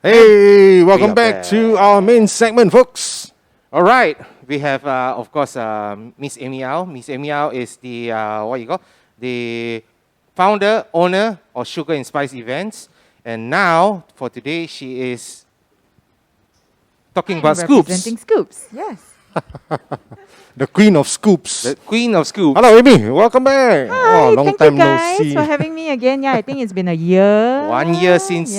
Hey, welcome back to our main segment, folks. All right, we have, of course, Miss Amy Au. Miss Amy Au is the, the founder, owner of Sugar and Spice Events. And now, for today, she is talking about representing ScoopS. ScoopS, yes. The queen of scoops. The queen of ScoopS. Hello, Amy. Welcome back. Hi, long thank time you guys no see. for having me again. Yeah, I think it's been a year. 1 year since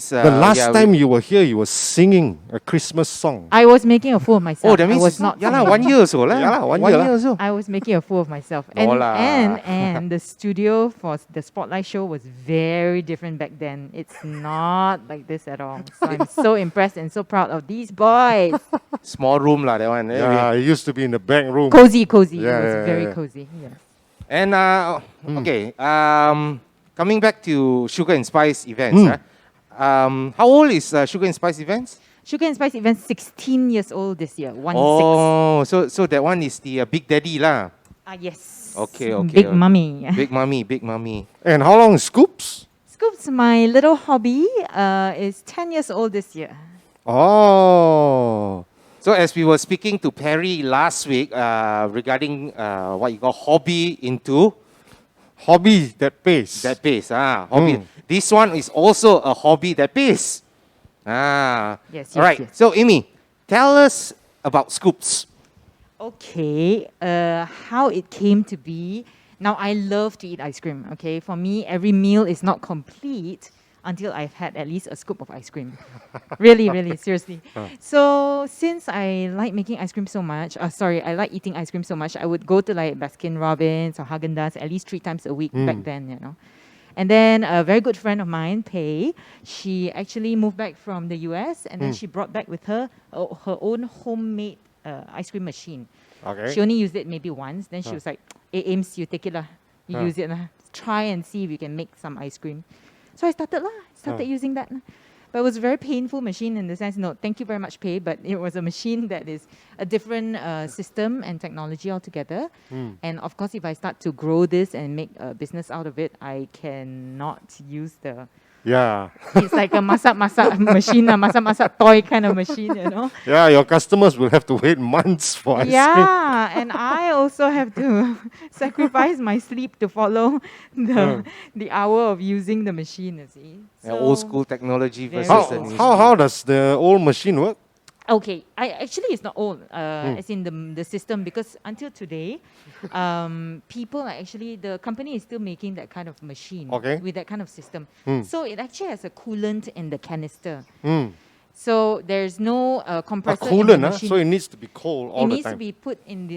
The last time you were here, you were singing a Christmas song. I was making a fool of myself. Oh, that means I was not. yeah lah, 1 year so lah. Yeah lah, 1 year lah. So. I was making a fool of myself. No lah. And the studio for the Spotlight show was very different back then. It's not like this at all. So I'm so impressed and so proud of these boys. Small room lah, that one. Yeah, it used to be in the back room. Cozy. Yeah, It was yeah, very yeah. cozy. Yes. And okay, coming back to Sugar and Spice Events. How old is Sugar and Spice Events? Sugar and Spice Events 16 years old this year. 1-6. Oh, so that one is the Big Daddy lah. Yes. Okay. Big mummy. Big mommy. And how long is Scoops? ScoopS, my little hobby, is 10 years old this year. Oh. So as we were speaking to Perry last week regarding what you call hobby into Hobby that pays. that pays. Hobby. This one is also a hobby that pays. Yes. All right. Yes. So Amy, tell us about ScoopS. Okay, how it came to be. Now, I love to eat ice cream, okay? For me, every meal is not complete until I've had at least a scoop of ice cream. Really, seriously. So, since I like making ice cream so much, I like eating ice cream so much, I would go to like Baskin Robbins or Haagen-Dazs at least 3 times a week back then, you know. And then a very good friend of mine, Pei, she actually moved back from the US and then she brought back with her her own homemade ice cream machine. Okay. She only used it maybe once. Then she was like, "Hey, Ames, you take it lah. You use it lah. Try and see if you can make some ice cream." So I started using that. But it was a very painful machine in the sense, no, thank you very much, Pei, but it was a machine that is a different system and technology altogether. And of course, if I start to grow this and make a business out of it, I cannot use the... Yeah. It's like a masak machine, a masak toy kind of machine, you know. Yeah, your customers will have to wait months for ice cream. Yeah, and I also have to sacrifice my sleep to follow the hour of using the machine, you see. Old school technology Very versus old the school. new. How does the old machine work? Okay, it's not old, as in the system, because until today, the company is still making that kind of machine with that kind of system. So it actually has a coolant in the canister. So there's no compressor in the machine. So it needs to be cold all the time. It needs to be put in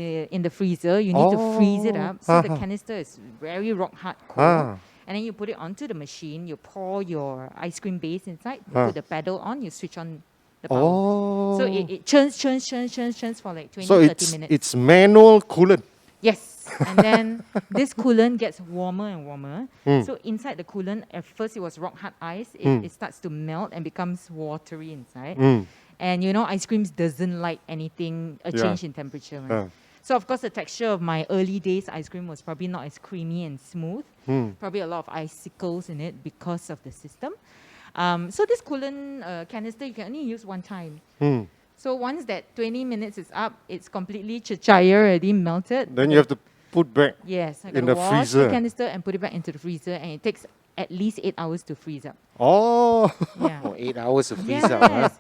the freezer. You need to freeze it up. So the canister is very rock hard cold. And then you put it onto the machine. You pour your ice cream base inside. You put the pedal on. You switch on the power. So it churns for like 20, 30 minutes. It's manual coolant. Yes. And then this coolant gets warmer and warmer. So inside the coolant, at first it was rock hard ice. It starts to melt and becomes watery inside. And you know, ice creams doesn't like anything, a change in temperature. Right? So of course the texture of my early days ice cream was probably not as creamy and smooth. Probably a lot of icicles in it because of the system. So this coolant canister, you can only use one time. So once that 20 minutes is up, it's completely chichaya already melted. Then you have to put back I in gotta the wash freezer. the canister and put it back into the freezer, and it takes at least 8 hours to freeze up. Oh. Yeah. 8 hours of freeze Yes.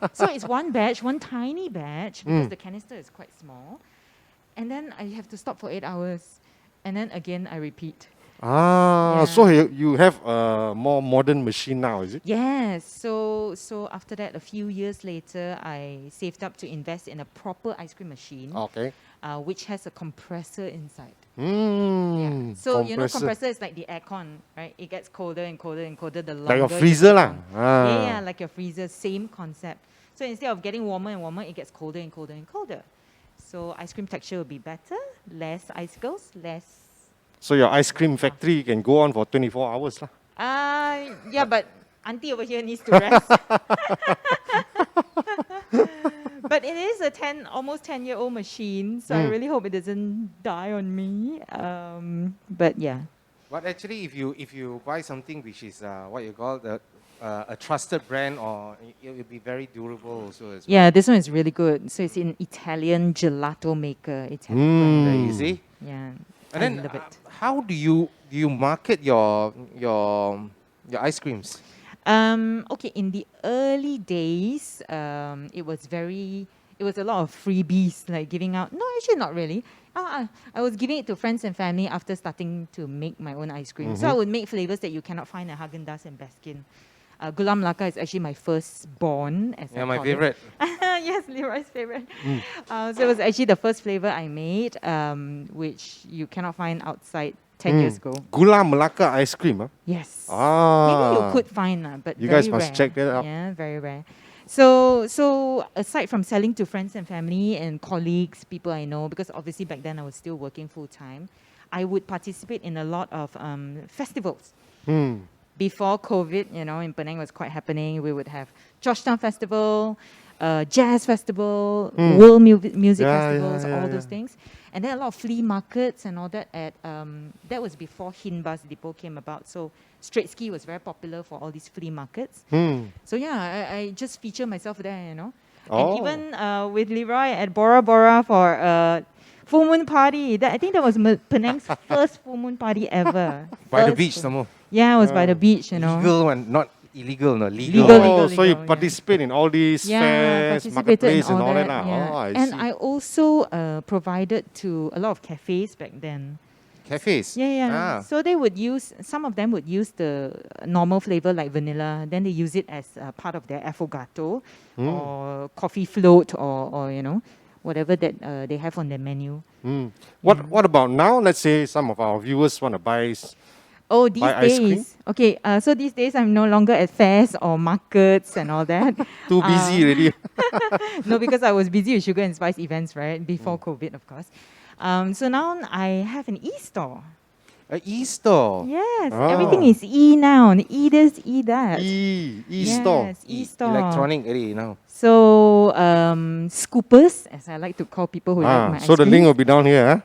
up. So it's one batch, one tiny batch, because the canister is quite small. And then I have to stop for 8 hours. And then again, I repeat. So you have a more modern machine now, is it? Yes. So after that, a few years later, I saved up to invest in a proper ice cream machine, Okay. which has a compressor inside. So you know, compressor is like the aircon, right? It gets colder and colder and colder the longer. like your you freezer keep lah. on. Yeah, like your freezer, same concept. So instead of getting warmer and warmer, it gets colder and colder and colder. So ice cream texture will be better, less icicles, less. So your ice cream factory can go on for 24 hours lah. Yeah, but auntie over here needs to rest. But it is a almost 10-year-old machine, so I really hope it doesn't die on me. But yeah. But actually, if you buy something which is what you call the a trusted brand, or it will be very durable also as well. Yeah, this one is really good. So it's an Italian gelato maker. Italian There brand. you see. Yeah, And I then, love it. how do you market your ice creams? Okay, in the early days, it was a lot of freebies, like giving out. No, actually not really. I was giving it to friends and family after starting to make my own ice cream. So I would make flavors that you cannot find at Haagen-Dazs and Baskin. Gula Melaka is actually my firstborn, as I Yeah, my call favorite. it. Yes, Leroy's favorite. So it was actually the first flavor I made, which you cannot find outside 10 years ago. Gula Melaka ice cream, huh? Yes. Ah. Maybe you could find, but You very guys must rare. check that out. Yeah, very rare. So aside from selling to friends and family and colleagues, people I know, because obviously back then I was still working full time, I would participate in a lot of festivals. Before COVID, in Penang was quite happening. We would have Georgetown Festival, jazz festival, world music festivals, all those things. And then a lot of flea markets and all that. That was before Hinbas Depot came about. So straight ski was very popular for all these flea markets. So yeah, I just feature myself there, And even with Leroy at Bora Bora for full moon party. I think that was Penang's first full moon party ever. By the First beach, full- some more. Yeah, it was by the beach, Legal one, not illegal, no, legal. Legal, Oh, legal, so you yeah. participate in all these Yeah, fairs, participated marketplace, in and all that. that. lah. Yeah. Oh, I And see. I also provided to a lot of cafes back then. Cafes. Yeah. So they would some of them would use the normal flavor like vanilla, then they use it as part of their affogato or coffee float or whatever that they have on their menu. What about now? Let's say some of our viewers want to buy. Oh, these Buy ice cream? days. Okay, so these days I'm no longer at fairs or markets and all that. Too busy already. No, because I was busy with sugar and spice events, right? Before COVID, of course. So now I have an e-store. An e-store. Yes, Ah. everything is e now. E this, e that. E-store. Yes, e-store. Electronic already now. So, scoopers, as I like to call people who like my ice So the link creams. will be down here. Huh?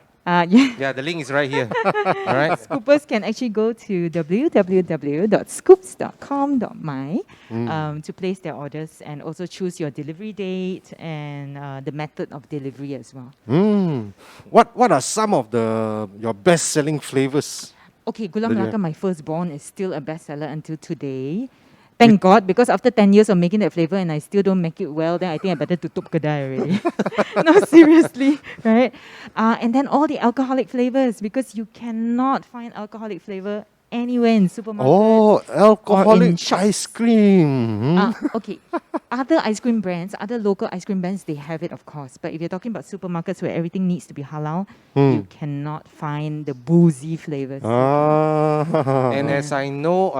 Yeah. Yeah, the link is right here. All right. Scoopers can actually go to www.scoops.com.my to place their orders and also choose your delivery date and the method of delivery as well. What are some of your best selling flavors? Okay, Gula That you Melaka, my firstborn, is still a bestseller until today. Thank God, because after 10 years of making that flavor and I still don't make it well, then I think I better tutup kedai already. No, seriously, right? And then all the alcoholic flavors, because you cannot find alcoholic flavor anywhere in supermarkets. Oh, alcoholic shops. ice cream. Okay, other ice cream brands, other local ice cream brands, they have it, of course. But if you're talking about supermarkets where everything needs to be halal, you cannot find the boozy flavors. And as I know,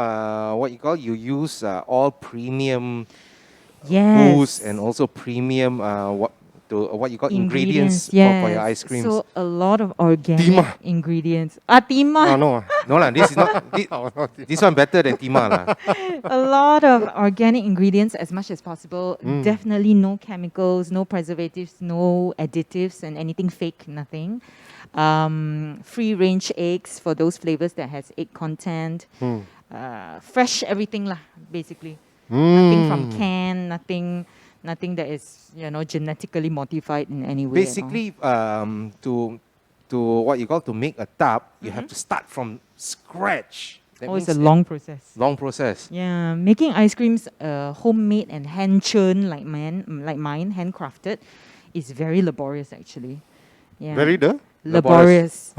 you use all premium Yes. booze and also premium ingredients for your ice creams. So a lot of organic Tima. ingredients. Tima. No. No lah, this is not this one better than Tima lah. A lot of organic ingredients as much as possible. Definitely no chemicals, no preservatives, no additives and anything fake, nothing. Free range eggs for those flavors that has egg content. Fresh everything lah, basically. Nothing from can, nothing that is genetically modified in any way. Basically, to make a tub, you have to start from scratch. That It's a means long process. long process. Yeah, making ice creams homemade and hand churned like mine, handcrafted, is very laborious actually. Yeah. Very laborious.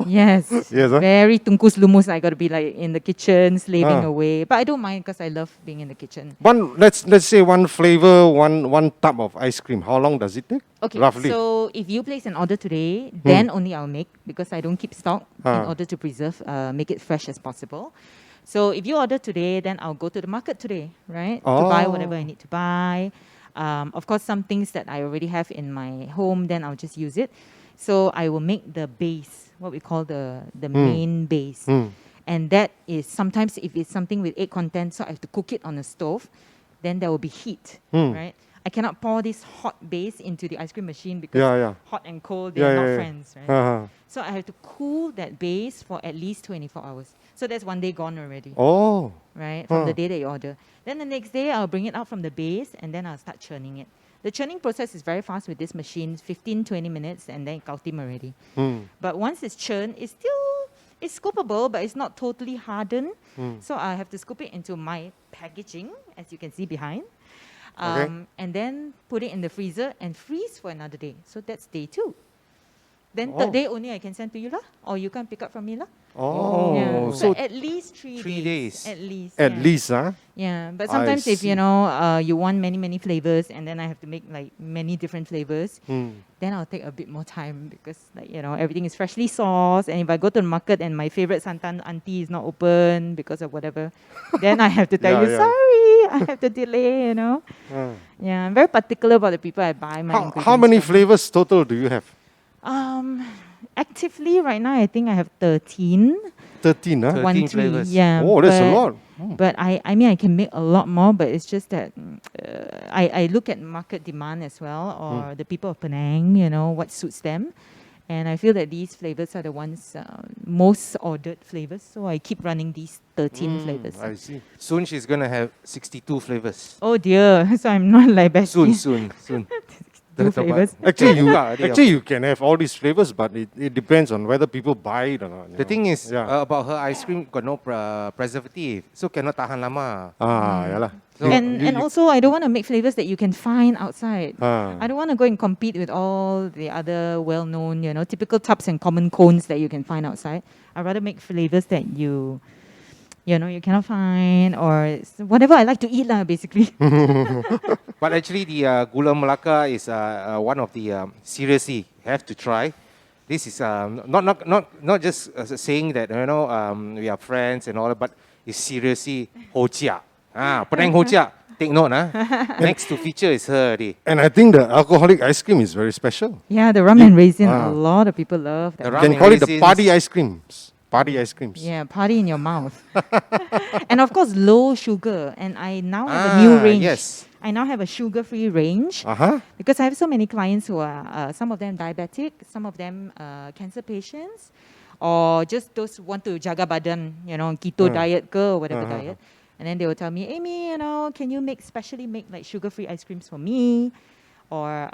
Yes. Yes, huh? Very tungkus lumus. I got to be like in the kitchen slaving away, but I don't mind because I love being in the kitchen. Let's say one flavor, one tub of ice cream. How long does it take? Okay, Roughly. so if you place an order today, then only I'll make, because I don't keep stock in order to preserve, make it fresh as possible. So if you order today, then I'll go to the market today, right? To buy whatever I need to buy. Of course, some things that I already have in my home, then I'll just use it. So I will make the base, what we call the main base. And that is sometimes if it's something with egg content, so I have to cook it on a stove, then there will be heat, right? I cannot pour this hot base into the ice cream machine because Yeah. hot and cold, they're not friends, right? Uh-huh. So I have to cool that base for at least 24 hours. So that's one day gone already, Oh. right? From the day that you order. Then the next day, I'll bring it out from the base and then I'll start churning it. The churning process is very fast with this machine, 15, 20 minutes, and then kautim already. But once it's churned, it's scoopable, but it's not totally hardened. So I have to scoop it into my packaging, as you can see behind. And then put it in the freezer and freeze for another day. So that's day 2. Then third day only I can send to you lah, or you can pick up from me lah. Oh. Yeah. So So at least 3 days. At least. at yeah. least, huh? Yeah, but I sometimes if see. you know you want many flavors, and then I have to make like many different flavors, then I'll take a bit more time because like everything is freshly sourced. And if I go to the market and my favorite santan auntie is not open because of whatever, then I have to tell you, Yeah. sorry, I have to delay. Yeah, I'm very particular about the people I buy my How ingredients many from. flavors total do you have? Actively right now, I think I have 13. 13, huh? 13 1, 3, flavors. yeah. Oh, that's a but- lot. But I mean, I can make a lot more, but it's just that I look at market demand as well, or the people of Penang, what suits them. And I feel that these flavors are the ones most ordered flavors. So I keep running these 13 flavors. I see. Soon she's going to have 62 flavors. Oh dear, so I'm not like Bessie. Soon. 2 flavors. Actually, you can have all these flavors, but it depends on whether people buy it or not. The thing is, Yeah. about her ice cream, got no preservative. So cannot tahan lama. yeah lah. So And also, I don't want to make flavors that you can find outside. Ah. I don't want to go and compete with all the other well-known, typical tubs and common cones that you can find outside. I'd rather make flavors that you cannot find, or whatever I like to eat, basically. But actually, the Gula Melaka is one of the seriously have to try. This is not just saying that we are friends and all that, but it's seriously ho chia. Penang ho chia. Take note, Next to feature is her already. And I think the alcoholic ice cream is very special. Yeah, the rum and raisin, a lot of people love that. The You rum can and call it the raisins. party ice creams. Party ice creams. Yeah, party in your mouth. And of course, low sugar. And I now have a new range. Yes. I now have a sugar-free range Uh-huh. because I have so many clients who are, some of them diabetic, some of them cancer patients, or just those who want to jaga badan, keto diet ke or whatever diet. And then they will tell me, Amy, can you specially make like sugar-free ice creams for me? Or,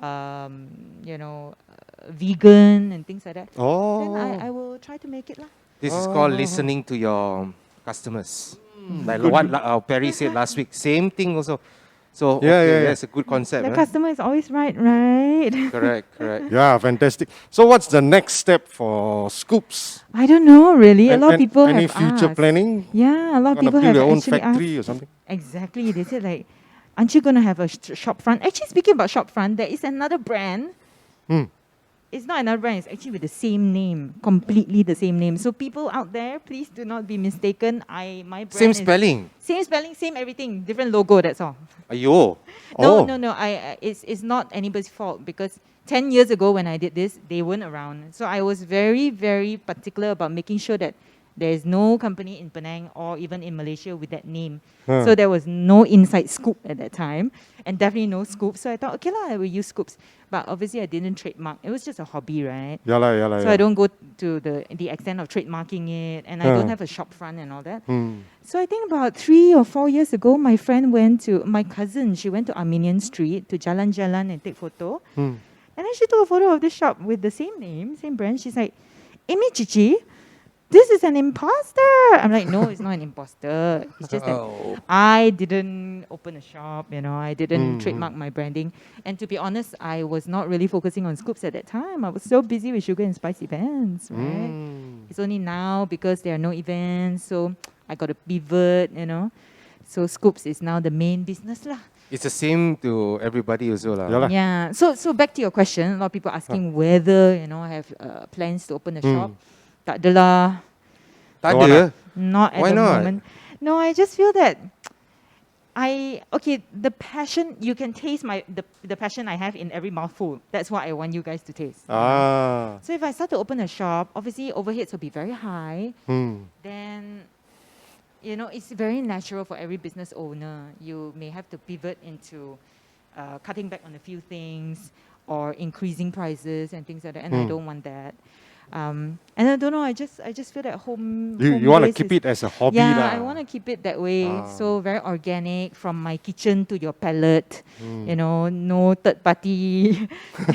vegan and things like that. Oh. Then I will try to make it lah. This is called listening to your customers. Like what Perry said last week. Same thing also. So Yeah. that's a good concept. The customer is always right? Correct. Yeah, fantastic. So what's the next step for ScoopS? I don't know really. A lot of And people any have future asked. planning? Yeah, a lot of Gonna people build have your own actually factory asked. or something? Exactly. They said like, aren't you going to have a shop front? Actually, speaking about shop front, there is another brand. It's not another brand. It's actually with the same name, completely the same name. So people out there, please do not be mistaken. My brand Same is spelling. same spelling, same everything, different logo. That's all. Ayo. Oh. No. It's not anybody's fault because 10 years ago when I did this, they weren't around. So I was very, very particular about making sure that there is no company in Penang or even in Malaysia with that name. So there was no inside scoop at that time, and definitely no scoop. So I thought, okay lah, I will use ScoopS. But obviously I didn't trademark. It was just a hobby, right? Yeah lah. So I don't go to the extent of trademarking it, and I don't have a shop front and all that. So I think about 3 or 4 years ago, my cousin, she went to Armenian Street to Jalan-Jalan and take photo. And then she took a photo of this shop with the same name, same brand. She's like, Amy Chichi, this is an imposter. I'm like, no, it's not an imposter. It's just that I didn't open a shop, I didn't trademark my branding. And to be honest, I was not really focusing on ScoopS at that time. I was so busy with sugar and spice events, right? It's only now because there are no events, so I got to pivot, So ScoopS is now the main business lah. It's the same to everybody also lah. Yeah lah. Yeah. So back to your question, a lot of people asking whether, I have plans to open a shop. Tak adalah. Tak Don't ada. Not at Why the not? moment. No, I just feel that the passion, you can taste the passion I have in every mouthful. That's what I want you guys to taste. So if I start to open a shop, obviously overheads will be very high. Then, it's very natural for every business owner. You may have to pivot into cutting back on a few things or increasing prices and things like that, and I don't want that. And I don't know. I just feel that home. You want to base keep is- it as a hobby Yeah, lah. I want to keep it that way. So very organic, from my kitchen to your palate. You know, no third party,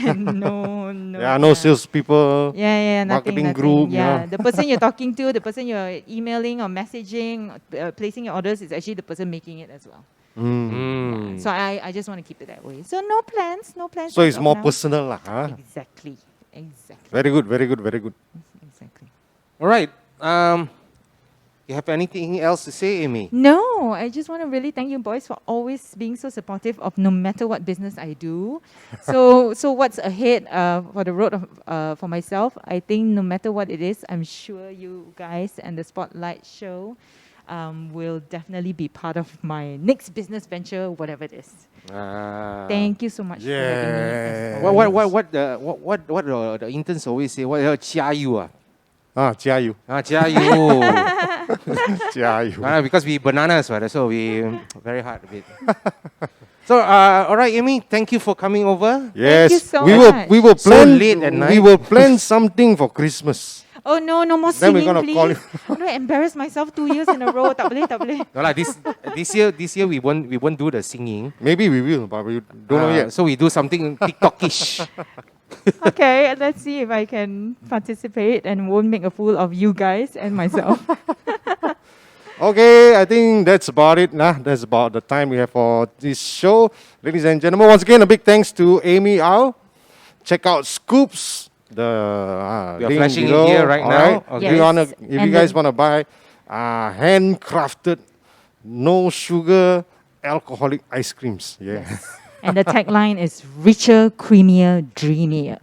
and no. Yeah, no salespeople. Yeah, nothing. marketing group, you Yeah, know. the person you're talking to, the person you're emailing or messaging, placing your orders is actually the person making it as well. Mm. So I just want to keep it that way. So no plans. So as it's of more now. personal lah. Huh? Exactly. Very good, very good, very good. Exactly. All right. You have anything else to say, Amy? No, I just want to really thank you boys for always being so supportive of no matter what business I do. So what's ahead for the road of, for myself? I think no matter what it is, I'm sure you guys and the Spotlight show will definitely be part of my next business venture, whatever it is. Thank you so much for having me. as always. What the interns always say? What 加油啊？加油，加油！加油。Because we bananas, right? So we very hard a bit. So, all right, Amy, thank you for coming over. Yes, you so we much. will So plan late at night. We will plan something for Christmas. Oh no, no more Then we're singing, gonna please. call you. I'm going to embarrass myself 2 years in a row. Tak boleh. No lah, this year we won't do the singing. Maybe we will, but we don't know yet. So we do something TikTokish. Okay, let's see if I can participate and won't make a fool of you guys and myself. Okay, I think that's about it. That's about the time we have for this show. Ladies and gentlemen, once again, a big thanks to Amy Au. Check out ScoopS. We are Link flashing it below. here right All now. If Okay. you And guys the- want to buy handcrafted, no sugar, alcoholic ice creams. Yeah. And the tagline is richer, creamier, dreamier.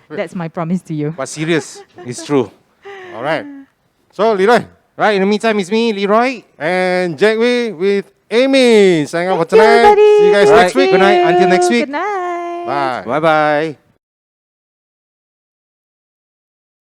That's my promise to you. But serious, it's true. All right. So, Leroy Right, in the meantime, it's me, Leroy. and Jack Wee with Amy. Signing off for Thank you, tonight. everybody. See you guys Right, next week. good night. Until next week. Good night. Bye. Bye-bye.